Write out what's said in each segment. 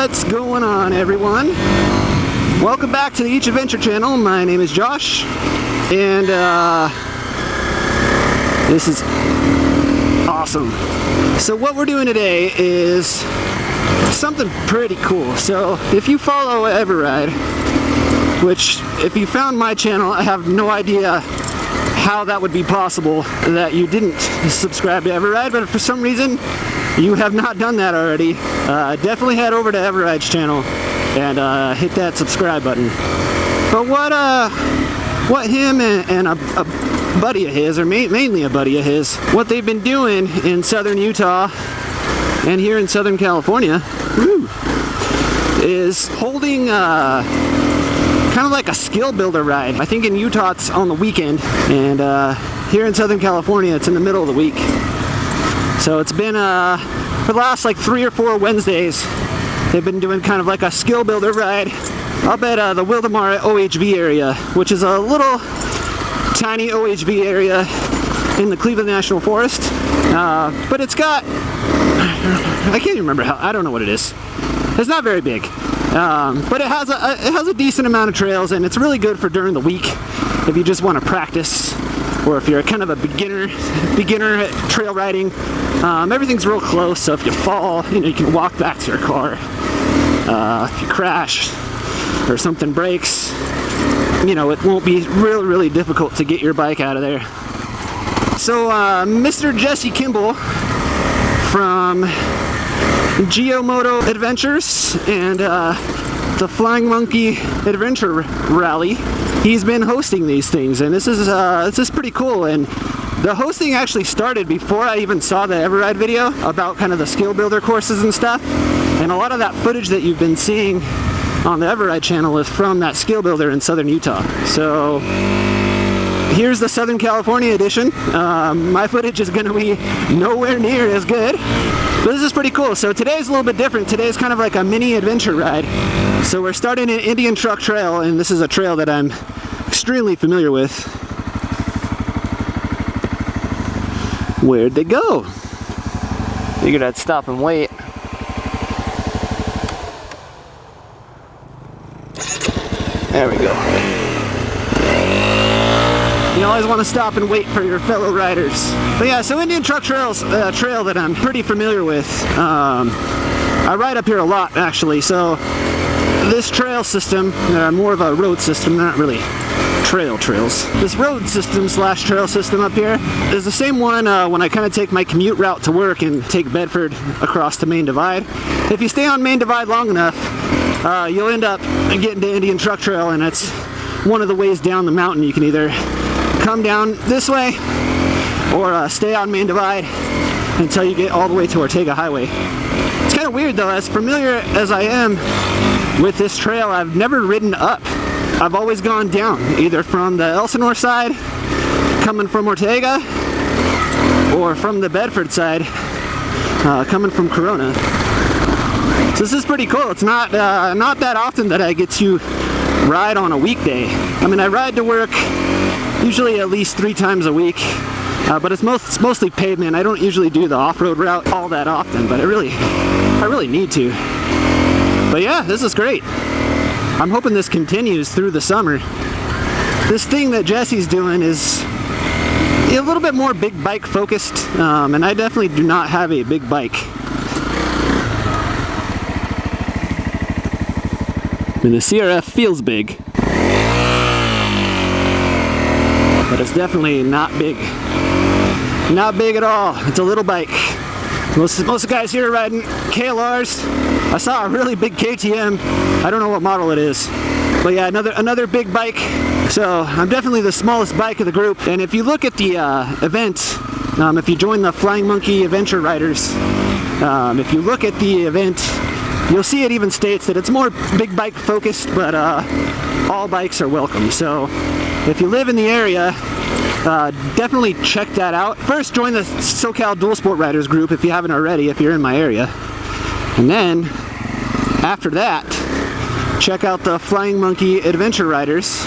What's going on, everyone? Welcome back to the Each Adventure channel. My name is Josh, and this is awesome. So what we're doing today is something pretty cool. So if you follow Everride, which if you found my channel, I have no idea how that would be possible that you didn't subscribe to Everride, but if for some reason you have not done that already, definitely head over to Everride's channel and hit that subscribe button. But what him and a buddy of his, or mainly a buddy of his, what they've been doing in southern Utah and here in Southern California, is holding kind of like a skill builder ride. I think in Utah it's on the weekend, and here in Southern California it's in the middle of the week. So it's been for the last like 3 or 4 Wednesdays, they've been doing kind of like a skill builder ride up at the Wildomar OHV area, which is a little tiny OHV area in the Cleveland National Forest. But it's got, I can't even remember I don't know what it is. It's not very big. But it has a decent amount of trails, and it's really good for during the week if you just want to practice, or if you're kind of a beginner at trail riding. Everything's real close, so if you fall, you can walk back to your car. If you crash or something breaks, it won't be really difficult to get your bike out of there. So Mr. Jesse Kimball from Geomoto Adventures and the Flying Monkey Adventure Rally, he's been hosting these things, and this is pretty cool. And the hosting actually started before I even saw the Everride video about kind of the skill builder courses and stuff, and a lot of that footage that you've been seeing on the Everride channel is from that skill builder in southern Utah. So here's the Southern California edition. My footage is going to be nowhere near as good, but this is pretty cool. So today's a little bit different. Today's kind of like a mini adventure ride. So we're starting an Indian Truck Trail, and this is a trail that I'm extremely familiar with. Where'd they go? Figured I'd stop and wait. There we go. You always want to stop and wait for your fellow riders. But yeah, so Indian Truck Trail's a trail that I'm pretty familiar with. I ride up here a lot, actually. So this trail system, more of a road system, not really trails. This road system / trail system up here is the same one when I kind of take my commute route to work and take Bedford across to Main Divide. If you stay on Main Divide long enough, you'll end up getting to Indian Truck Trail, and it's one of the ways down the mountain. You can either come down this way or stay on Main Divide until you get all the way to Ortega Highway. It's kind of weird though, as familiar as I am with this trail, I've never ridden up. I've always gone down, either from the Elsinore side, coming from Ortega, or from the Bedford side, coming from Corona. So this is pretty cool. It's not that often that I get to ride on a weekday. I mean, I ride to work usually at least 3 times a week, but it's mostly pavement. I don't usually do the off-road route all that often, but I really need to. But yeah, this is great. I'm hoping this continues through the summer. This thing that Jesse's doing is a little bit more big bike focused, and I definitely do not have a big bike. I mean, the CRF feels big, but it's definitely not big. Not big at all. It's a little bike. Most of the guys here are riding KLRs. I saw a really big KTM. I don't know what model it is, but yeah, another big bike. So I'm definitely the smallest bike of the group. And if you look at the event, if you join the Flying Monkey Adventure Riders, if you look at the event, you'll see it even states that it's more big bike focused, but all bikes are welcome. So if you live in the area, definitely check that out. First, join the SoCal Dual Sport Riders group if you haven't already, if you're in my area. And then, after that, check out the Flying Monkey Adventure Riders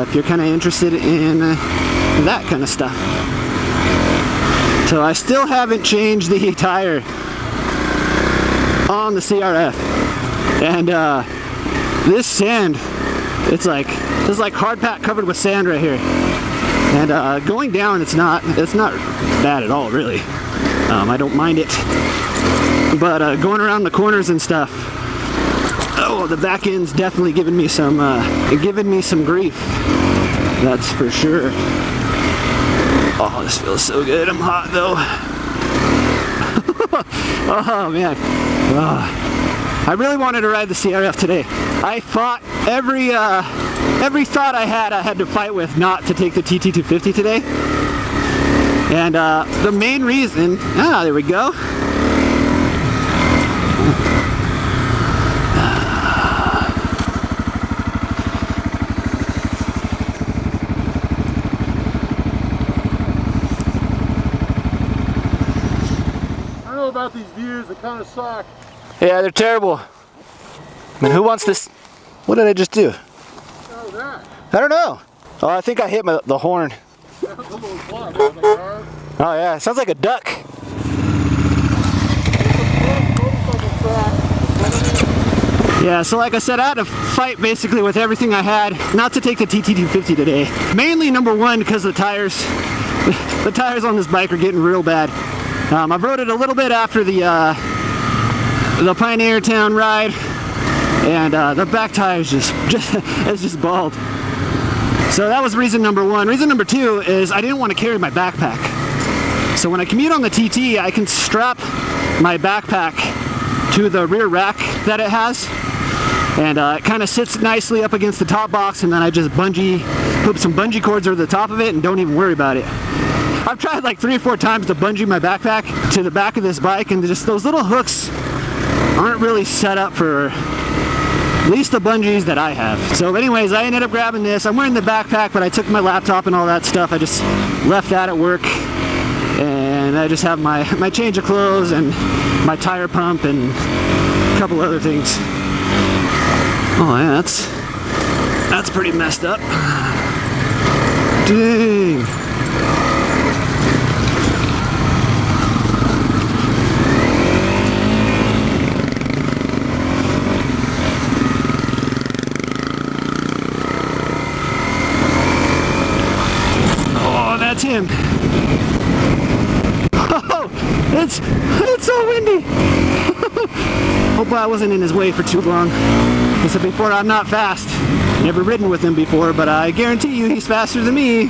if you're kind of interested in that kind of stuff. So I still haven't changed the tire on the CRF. And this sand, it's like hard pack covered with sand right here. And going down, it's not bad at all, really. I don't mind it. But going around the corners and stuff, oh, the back end's definitely giving me some grief. That's for sure. Oh, this feels so good. I'm hot though. Oh man. Oh. I really wanted to ride the CRF today. I fought every thought I had to fight with not to take the TT250 today. And the main reason, there we go. I don't know about these views, they kind of suck. Yeah, they're terrible. Man, who wants this? What did I just do? Oh, that. I don't know. Oh, I think I hit the horn. That's a little fun, man, the car. Oh yeah, it sounds like a duck. Yeah, so like I said, I had to fight basically with everything I had not to take the TT250 today. Mainly, number one, because the tires. The tires on this bike are getting real bad. I rode it a little bit after the Pioneer Town ride, and the back tire is just bald. So that was reason number one. Reason number two is I didn't want to carry my backpack. So when I commute on the TT, I can strap my backpack to the rear rack that it has, and it kind of sits nicely up against the top box, and then I just put some bungee cords over the top of it and don't even worry about it. I've tried like 3 or 4 times to bungee my backpack to the back of this bike, and just those little hooks aren't really set up for at least the bungees that I have. So anyways, I ended up grabbing this. I'm wearing the backpack, but I took my laptop and all that stuff. I just left that at work, and I just have my change of clothes and my tire pump and a couple other things. Oh yeah, that's pretty messed up. Dang. That's him. Oh, it's so windy. Hope I wasn't in his way for too long. I said before, I'm not fast. Never ridden with him before, but I guarantee you he's faster than me.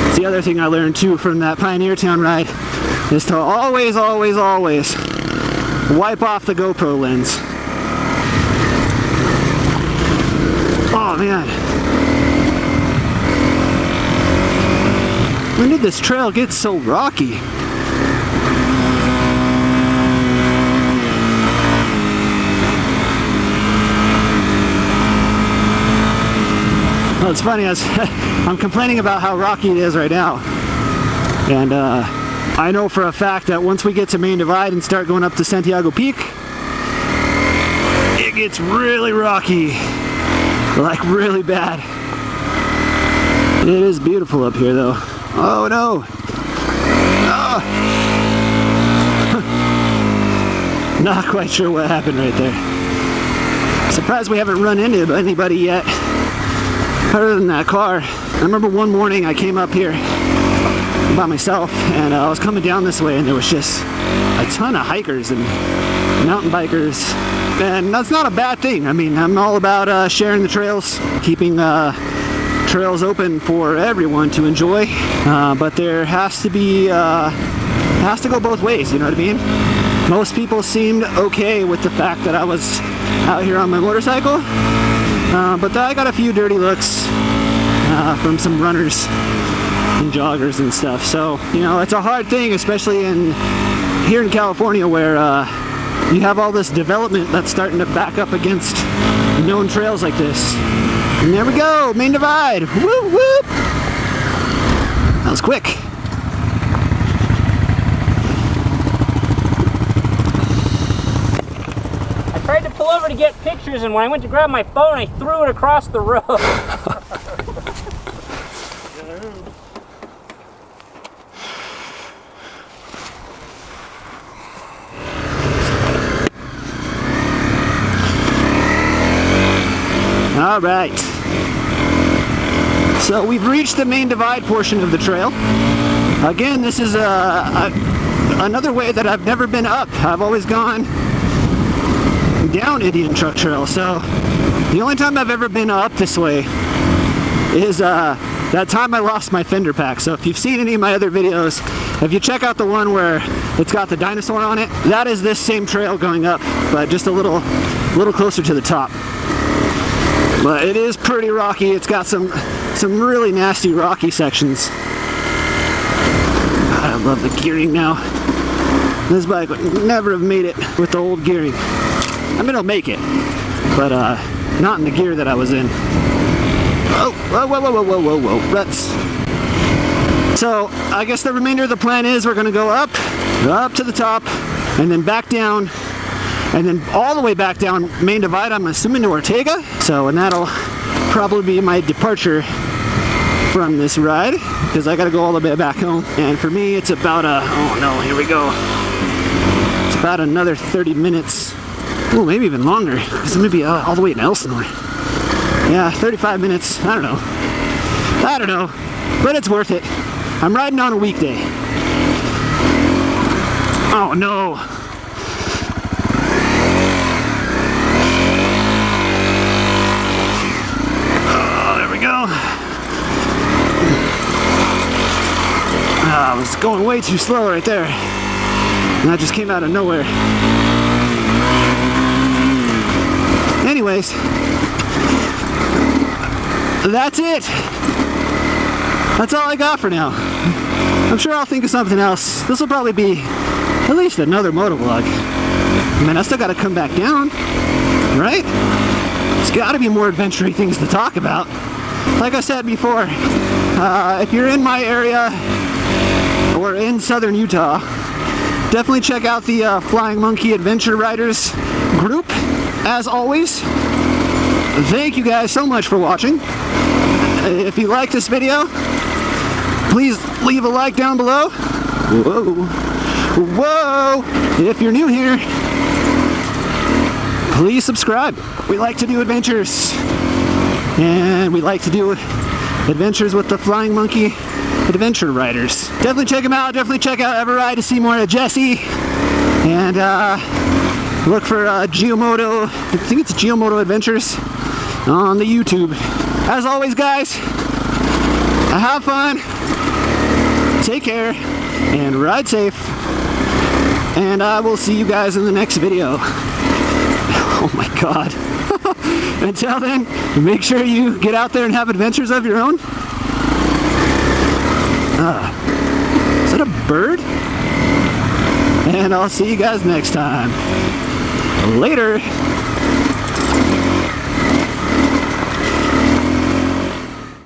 It's the other thing I learned too from that Pioneer Town ride is to always, always, always wipe off the GoPro lens. Oh man, when did this trail get so rocky? Well, it's funny, I'm complaining about how rocky it is right now, and I know for a fact that once we get to Main Divide and start going up to Santiago Peak, it gets really rocky. Like really bad. It is beautiful up here though. Oh no! Oh. Not quite sure what happened right there. Surprised we haven't run into anybody yet, other than that car. I remember one morning I came up here by myself, and I was coming down this way, and there was just a ton of hikers and mountain bikers. And that's not a bad thing. I mean, I'm all about sharing the trails, keeping trails open for everyone to enjoy. But there has to be, has to go both ways, you know what I mean? Most people seemed okay with the fact that I was out here on my motorcycle. But I got a few dirty looks from some runners and joggers and stuff. So, you know, it's a hard thing, especially here in California where you have all this development that's starting to back up against known trails like this. And there we go, Main Divide. Whoop, whoop. That was quick. I tried to pull over to get pictures, and when I went to grab my phone, I threw it across the road. All right. So we've reached the main divide portion of the trail. Again, this is another way that I've never been up. I've always gone down Indian Truck Trail. So the only time I've ever been up this way is that time I lost my fender pack. So if you've seen any of my other videos, if you check out the one where it's got the dinosaur on it, that is this same trail going up, but just a little closer to the top. But it is pretty rocky. It's got some really nasty rocky sections. God, I love the gearing now. This bike would never have made it with the old gearing. I mean, it'll make it, but not in the gear that I was in. Oh, whoa, whoa, whoa, whoa, whoa, whoa, ruts. So I guess the remainder of the plan is we're gonna go up to the top, and then back down, and then all the way back down main divide, I'm assuming to Ortega. So, and that'll probably be my departure from this ride, because I gotta go all the way back home. And for me, it's about oh no, here we go. It's about another 30 minutes. Oh, maybe even longer, because I'm gonna be all the way in Elsinore. Yeah, 35 minutes, I don't know, but it's worth it. I'm riding on a weekday. Oh no. Oh, there we go. I was going way too slow right there. And that just came out of nowhere. Anyways, that's it. That's all I got for now. I'm sure I'll think of something else. This will probably be at least another motovlog. I mean, I still gotta come back down, right? There's gotta be more adventure-y things to talk about. Like I said before, if you're in my area or in southern Utah, definitely check out the Flying Monkey Adventure Riders group. As always, thank you guys so much for watching. If you like this video, please leave a like down below. Whoa. Whoa. If you're new here, please subscribe. We like to do adventures. And we like to do adventures with the Flying Monkey Adventure Riders. Definitely check them out. Definitely check out Everride to see more of Jesse. And look for Geomoto, I think it's Geomoto Adventures on the YouTube. As always, guys, have fun, take care, and ride safe. And I will see you guys in the next video. Oh my God. Until then, make sure you get out there and have adventures of your own. Is that a bird? And I'll see you guys next time. Later.